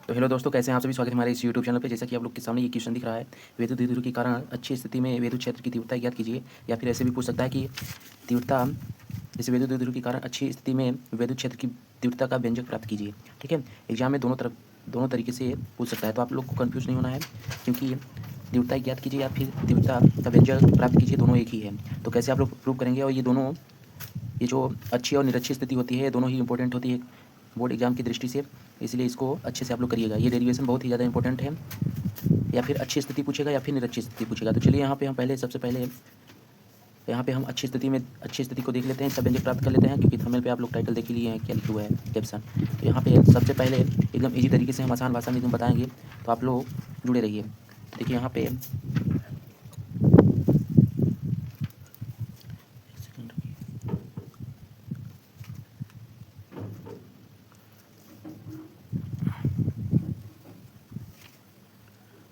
तो हेलो दोस्तों, कैसे हैं आप सभी। स्वागत है हमारे इस यूट्यूब चैनल पे। जैसा कि आप लोग के सामने ये क्वेश्चन दिख रहा है, विद्युत द्विध्रुव के कारण अच्छी स्थिति में विद्युत क्षेत्र की तीव्रता ज्ञात कीजिए। या फिर ऐसे भी पूछ सकता है कि तीव्रता, जैसे विद्युत द्विध्रुव के कारण अच्छी स्थिति में विद्युत क्षेत्र की तीव्रता का व्यंजक प्राप्त कीजिए। ठीक है, एग्जाम में दोनों तरीके से पूछ सकता है, तो आप लोग को कन्फ्यूज नहीं होना है, क्योंकि तीव्रता ज्ञात कीजिए या फिर तीव्रता का व्यंजक प्राप्त कीजिए, दोनों एक ही है। तो कैसे आप लोग प्रूव करेंगे, और ये जो अच्छी और निरक्षी स्थिति होती है, दोनों ही इंपॉर्टेंट होती है बोर्ड एग्जाम की दृष्टि से, इसलिए इसको अच्छे से आप लोग करिएगा। ये डेरिवेशन बहुत ही ज़्यादा इंपॉर्टेंट है। या फिर अच्छी स्थिति पूछेगा या फिर निरक्षी स्थिति पूछेगा। तो चलिए यहाँ पे हम सबसे पहले यहाँ पे हम अच्छी स्थिति को देख लेते हैं, इसका व्यंजक प्राप्त कर लेते हैं, क्योंकि थंबनेल पे आप लोग टाइटल देख ही लिए हैं क्या लिखा हुआ है, कैप्शन। तो यहाँ पे सबसे पहले एकदम ईजी तरीके से हम आसान भाषा में एकदम बताएंगे, तो आप लोग जुड़े रहिए। तो देखिए यहाँ पे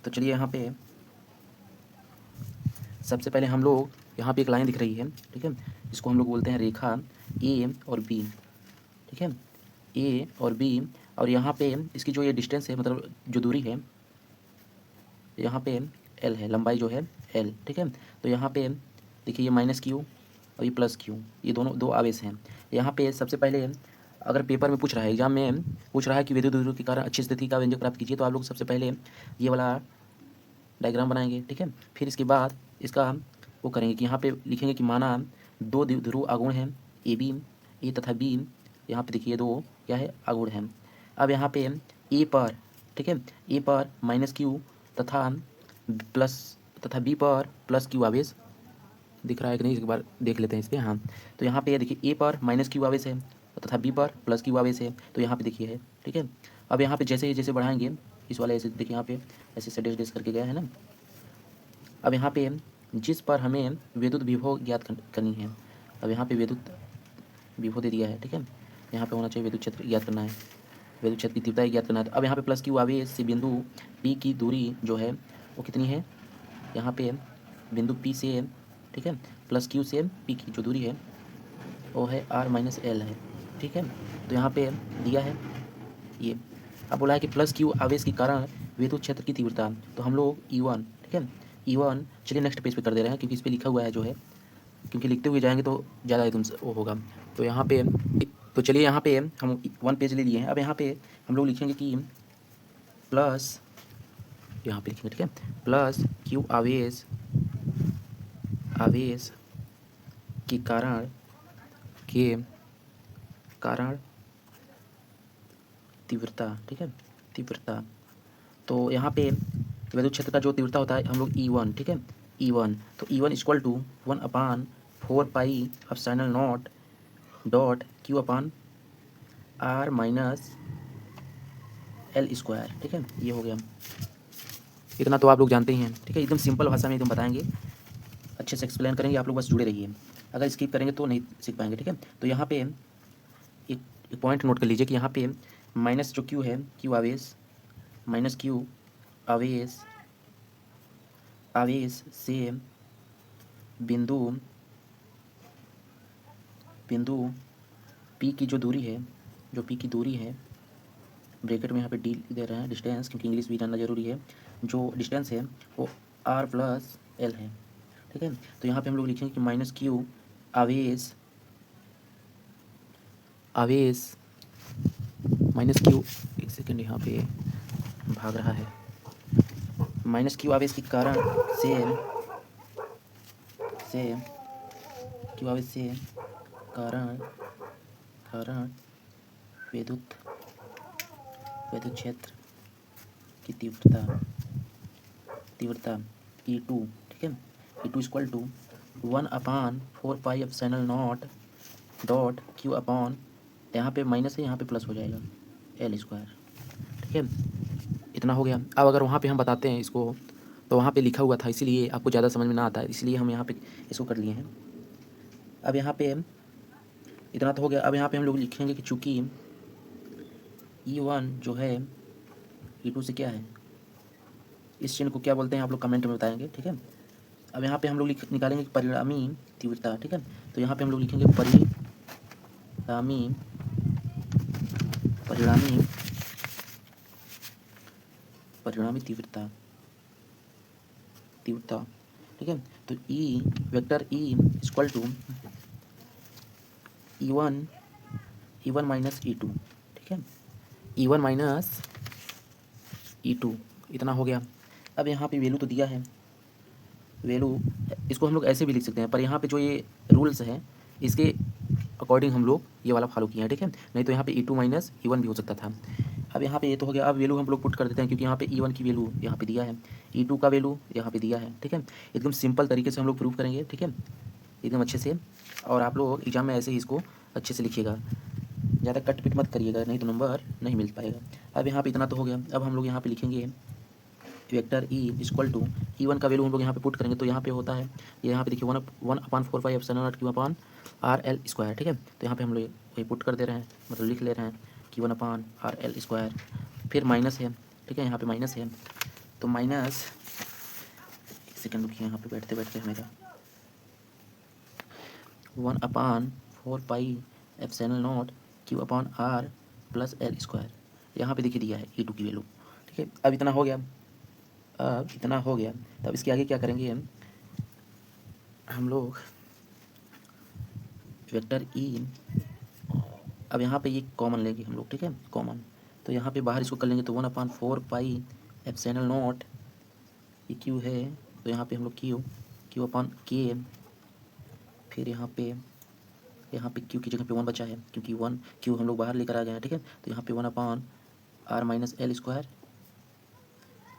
तो चलिए यहाँ पे सबसे पहले हम लोग यहाँ पे एक लाइन दिख रही है, ठीक है, जिसको हम लोग बोलते हैं रेखा ए और बी। ठीक है, ए और बी, और यहाँ पे इसकी जो ये डिस्टेंस है, मतलब जो दूरी है, यहाँ पे एल है, लंबाई जो है एल। ठीक है, तो यहाँ पे देखिए ये माइनस क्यू और ये प्लस क्यू, ये दोनों दो आवेश हैं। यहाँ पे सबसे पहले अगर पेपर में पूछ रहा है, एग्जाम में पूछ रहा है कि विद्युत द्विध्रुव के कारण अच्छी स्थिति का व्यंजक प्राप्त कीजिए, तो आप लोग सबसे पहले ये वाला डायग्राम बनाएंगे। ठीक है, फिर इसके बाद इसका वो करेंगे कि यहाँ पे लिखेंगे कि माना दो ध्रुव आगुण हैं, ए बी, ए तथा बी। यहाँ पे देखिए दो क्या है, आगुण हैं। अब यहाँ पे ए पर, ठीक है, ए पर माइनस क्यू तथा बी पर प्लस क्यू आवेश दिख रहा है कि नहीं, एक बार देख लेते हैं इस पर। हाँ, तो यहाँ पे देखिए ए पर माइनस क्यू आवेश है तथा बी पर प्लस क्यू आवेश है, तो यहाँ पे देखिए है। ठीक है, अब यहाँ पे जैसे जैसे बढ़ाएंगे इस वाले, ऐसे देखिए यहाँ पे ऐसे डैश डैश करके गया है ना। अब यहाँ पे जिस पर हमें विद्युत विभव ज्ञात करनी है, अब यहाँ पे विद्युत विभव दे दिया है। ठीक है, यहाँ पे होना चाहिए विद्युत क्षेत्र ज्ञात करना है, विद्युत क्षेत्र की तीव्रता ज्ञात करना है। तो अब यहाँ पे प्लस क्यू आवेश से बिंदु पी की दूरी जो है वो कितनी है, यहाँ पे बिंदु पी से, ठीक है, प्लस क्यू से पी की जो दूरी है वो है आर माइनस एल है। ठीक है, तो यहाँ पे दिया है ये। अब बोला है कि प्लस क्यू आवेश के कारण विद्युत क्षेत्र की तीव्रता, तो हम लोग E1, ठीक है, E1, चलिए नेक्स्ट पेज पे कर दे रहे हैं, क्योंकि इस पे लिखा हुआ है जो है, क्योंकि लिखते हुए जाएंगे तो ज़्यादा एकदम वो होगा। तो यहाँ पे तो चलिए यहाँ पे हम 1 पेज ले लिए हैं। अब यहाँ पे हम लोग लिखेंगे कि प्लस, यहाँ पे लिखेंगे, ठीक है, प्लस क्यू आवेश के कारण तीव्रता। ठीक है, तीव्रता, तो यहाँ पे विद्युत क्षेत्र का जो तीव्रता होता है हम लोग E1, ठीक है, E1, तो E1 equal to 1/4 pi dot q upon r minus l square. ठीक है, ये हो गया, इतना तो आप लोग जानते ही हैं। ठीक है, एकदम सिंपल भाषा में एकदम बताएंगे, अच्छे से एक्सप्लेन करेंगे, आप लोग बस जुड़े रहिए। अगर स्किप करेंगे तो नहीं सीख पाएंगे। ठीक है, तो यहाँ पे एक पॉइंट नोट कर लीजिए कि यहाँ पे माइनस जो क्यू है, क्यू आवेश, माइनस क्यू आवेश से बिंदु पी की जो दूरी है, ब्रैकेट में यहाँ पे डी दे रहे हैं, डिस्टेंस, क्योंकि इंग्लिश भी जानना जरूरी है। जो डिस्टेंस है वो आर प्लस एल है। ठीक है, तो यहाँ पे हम लोग लिखेंगे कि माइनस क्यू आवेश माइनस क्यू, एक सेकेंड, यहाँ पे भाग रहा है, माइनस क्यू आवेश के कारण से कारण विद्युत क्षेत्र की तीव्रता E2, ठीक है, E2 equal to 1/4 pi dot q upon, यहाँ पे माइनस है, यहाँ पे प्लस हो जाएगा, एल स्क्वायर। ठीक है, इतना हो गया। अब अगर वहाँ पे हम बताते हैं इसको, तो वहाँ पे लिखा हुआ था, इसीलिए आपको ज़्यादा समझ में ना आता है, इसलिए हम यहाँ पे इसको कर लिए हैं। अब यहाँ पे इतना तो हो गया। अब यहाँ पे हम लोग लिखेंगे कि चूँकि E1 जो है E2 से क्या है, इस चिन्ह को क्या बोलते हैं आप लोग कमेंट में बताएंगे। ठीक है, अब यहाँ पे हम लोग निकालेंगे परिणामी तीव्रता। ठीक है, तो यहाँ पे हम लोग लिखेंगे परिणामी परिणामी तीव्रता, ठीक है। तो E vector E equal to E one minus E two, ठीक है, ई1 माइनस ई2 इतना हो गया। अब यहाँ पे वैल्यू तो दिया है, वैल्यू इसको हम लोग ऐसे भी लिख सकते हैं, पर यहाँ पे जो ये रूल्स हैं इसके अकॉर्डिंग हम लोग ये वाला फॉलो किया है, ठीक है। नहीं तो यहाँ पे ई2 माइनस ई1 भी हो सकता था। अब यहाँ पे ये तो हो गया। अब वैल्यू हम लोग पुट कर देते हैं, क्योंकि यहाँ पे ई1 की वैल्यू यहाँ पे दिया है, ई2 का वैल्यू यहाँ पे दिया है, ठीक है। एकदम सिंपल तरीके से हम लोग प्रूव करेंगे, ठीक है, एकदम अच्छे से। और आप लोग एग्जाम में ऐसे ही इसको अच्छे से लिखिएगा, ज़्यादा कट पिट मत करिएगा, नहीं तो नंबर नहीं मिल पाएगा। अब यहाँ पे इतना तो हो गया। अब हम लोग यहाँ पे लिखेंगे वेक्टर ई इक्वल टू ई1 का वैल्यू हम लोग यहाँ पे पुट करेंगे, तो यहाँ पे होता है, यहाँ पे देखिए 1/4 epsilon naught q upon R L square, ठीक है। तो यहाँ पे हम लोग वही पुट कर दे रहे हैं, मतलब लिख ले रहे हैं कि 1/r/l स्क्वायर, फिर माइनस है, ठीक है, यहाँ पे माइनस है। तो माइनस, एक सेकेंड रुकिए, यहाँ पे बैठते बैठते हमें 1/4 epsilon naught q upon r plus l square, यहाँ पे देखिए दिया है ई2 की वैल्यू, ठीक है। अब इतना हो गया, अब इतना हो गया। तब इसके आगे क्या करेंगे हम लोग वेक्टर ई, अब यहाँ पे ये कॉमन लेंगे हम लोग, ठीक है, कॉमन। तो यहाँ पे बाहर इसको कर लेंगे, तो 1/4 एप्सिलॉन नॉट, ये क्यू है, तो यहाँ पे हम लोग क्यू अपॉन के, फिर यहाँ पे क्यू की जगह पे 1 बचा है, क्योंकि 1 क्यू हम लोग बाहर लेकर आ गए हैं, ठीक है। तो यहाँ पे 1/r minus l square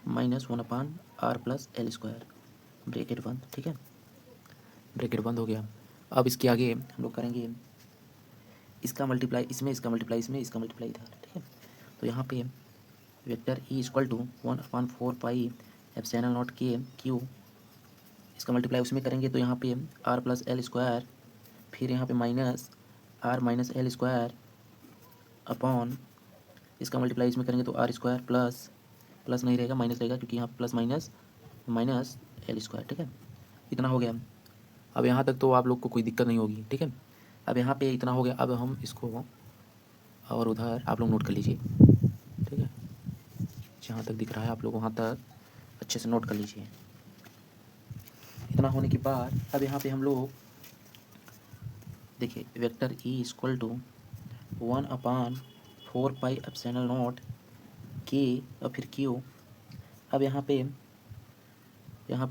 minus 1/r plus l square, bracket बंद, ठीक है, ब्रैकेट बंद हो गया। अब इसके आगे हम लोग करेंगे इसका मल्टीप्लाई इसमें, इसका मल्टीप्लाई इसमें, इसका मल्टीप्लाई इधर, ठीक है। तो यहाँ पे vector E equal to 1/4 epsilon naught के क्यू, इसका मल्टीप्लाई उसमें करेंगे, तो यहाँ पे आर प्लस एल स्क्वायर, फिर यहाँ पे minus r minus l square upon, इसका मल्टीप्लाई इसमें करेंगे तो आर स्क्वायर प्लस नहीं रहेगा, माइनस रहेगा, क्योंकि यहाँ plus minus minus l square, ठीक है। इतना हो गया। अब यहाँ तक तो आप लोग को कोई दिक्कत नहीं होगी, ठीक है। अब यहाँ पे इतना हो गया। अब हम इसको और उधर आप लोग नोट कर लीजिए, ठीक है, जहाँ तक दिख रहा है आप लोग वहाँ तक अच्छे से नोट कर लीजिए। इतना होने के बाद अब यहाँ पे हम लोग देखिए vector E equal to 1/4 epsilon naught के और फिर क्यू। अब यहाँ पे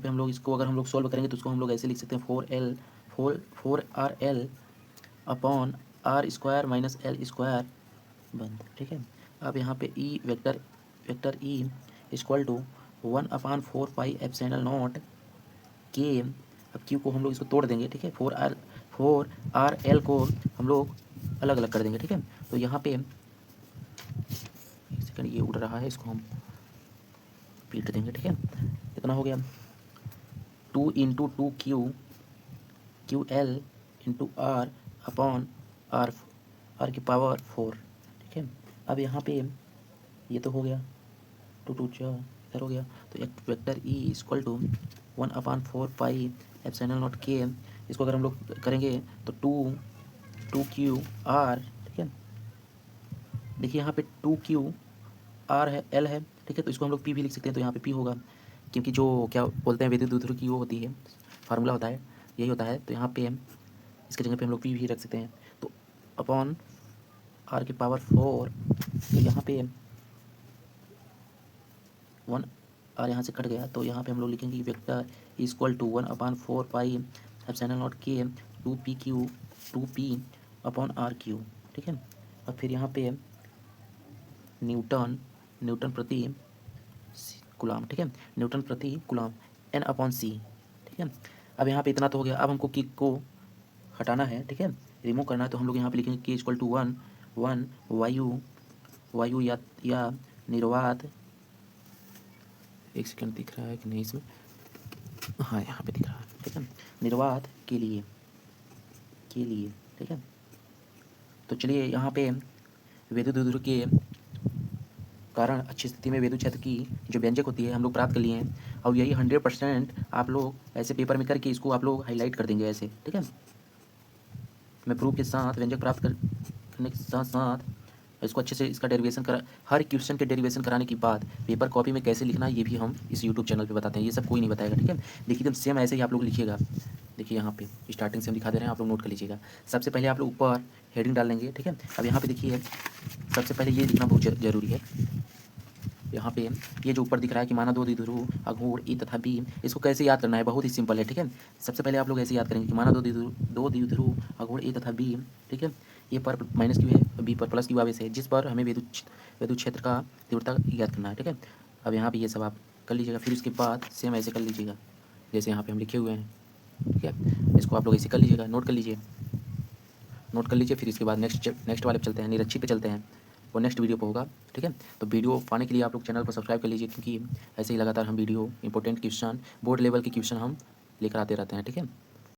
हम लोग इसको अगर हम लोग सॉल्व करेंगे तो इसको हम लोग ऐसे लिख सकते हैं 4r/l upon r square minus l square बंद, ठीक है। अब यहाँ पे E vector E equal to 1/4 epsilon naught के, अब क्यू को हम लोग इसको तोड़ देंगे, ठीक है, 4r/l को हम लोग अलग अलग कर देंगे, ठीक है। तो यहाँ पे एक सेकंड, ये उड़ रहा है, इसको हम पीट देंगे, ठीक है। इतना हो गया। 2 × 2 q l into r upon r की पावर 4, ठीक है। अब यहाँ पे ये तो हो गया, 2 2 4 इधर हो गया। तो एक vector E equal to 1/4 epsilon naught के, इसको अगर हम लोग करेंगे तो 2 क्यू आर, ठीक है। देखिए यहाँ पे 2 क्यू आर है, एल है, ठीक है। तो इसको हम लोग पी भी लिख सकते हैं, तो यहाँ पे पी होगा, क्योंकि जो क्या बोलते हैं विद्युत द्विध्रुव की वो होती है, फार्मूला होता है, यही होता है। तो यहाँ पे इसके जगह पे हम लोग पी भी रख सकते हैं। तो अपॉन आर की पावर 4, तो यहाँ पे 1 आर यहाँ से कट गया, तो यहाँ पे हम लोग लिखेंगे vector equal to 1/4 epsilon naught के 2p अपॉन आर क्यू, ठीक है। और फिर यहाँ पे न्यूटन प्रति कूलम, ठीक है, न्यूटन प्रति कूलम N/c, ठीक है। अब यहाँ पे इतना तो हो गया। अब हमको किक को हटाना है, ठीक है, रिमूव करना है। तो हम लोग यहाँ पे लिखेंगे k इक्वल टू 1 वायु या निर्वात, एक सेकंड दिख रहा है कि नहीं इसमें, हाँ यहाँ पे दिख रहा है, ठीक है, निर्वात के लिए, ठीक है। तो चलिए यहाँ पे विद्युत द्विध्रुव के कारण अच्छी स्थिति में विद्युत क्षेत्र की जो व्यंजक होती है हम लोग प्राप्त कर लिए हैं। और यही 100% आप लोग ऐसे पेपर में करके इसको आप लोग हाईलाइट कर देंगे ऐसे, ठीक है। मैं प्रूफ के साथ व्यंजक प्राप्त करने के साथ साथ इसको अच्छे से इसका डेरिवेशन करा, हर क्वेश्चन के डेरिवेशन कराने के बाद पेपर कॉपी में कैसे लिखना है ये भी हम इस यूट्यूब चैनल पे बताते हैं। ये सब कोई नहीं बताएगा, ठीक है। देखिए एकदम सेम ऐसे ही आप लोग लिखिएगा। देखिए यहाँ पे स्टार्टिंग से हम दिखा दे रहे हैं, आप लोग नोट कर लीजिएगा। सबसे पहले आप लोग ऊपर हेडिंग डाल लेंगे, ठीक है। अब यहाँ पे देखिए सबसे पहले ये लिखना बहुत जरूरी है। यहाँ पे ये जो ऊपर दिख रहा है कि माना दो द्विध्रुव अघोर ए तथा बी, इसको कैसे याद करना है, बहुत ही सिंपल है, ठीक है। सबसे पहले आप लोग ऐसे याद करेंगे कि माना दो द्विध्रुव अघोर ए तथा बी, ठीक है। ए पर माइनस क्यू है, बी पर प्लस क्यू आवेश है, जिस पर हमें विद्युत क्षेत्र का तीव्रता याद करना है, ठीक है। अब यहाँ पे ये सब आप कर लीजिएगा। फिर उसके बाद सेम ऐसे कर लीजिएगा जैसे यहाँ पे हम लिखे हुए हैं, ठीक है। इसको आप लोग ऐसे कर लीजिएगा, नोट कर लीजिए, नोट कर लीजिए। फिर इसके बाद नेक्स्ट वाले पे चलते हैं, निरीक्षी पे चलते हैं, वो नेक्स्ट वीडियो पे होगा, ठीक है। तो वीडियो पाने के लिए आप लोग चैनल को सब्सक्राइब कर लीजिए, क्योंकि ऐसे ही लगातार हम video important question board level के क्वेश्चन हम लेकर आते रहते हैं, ठीक है।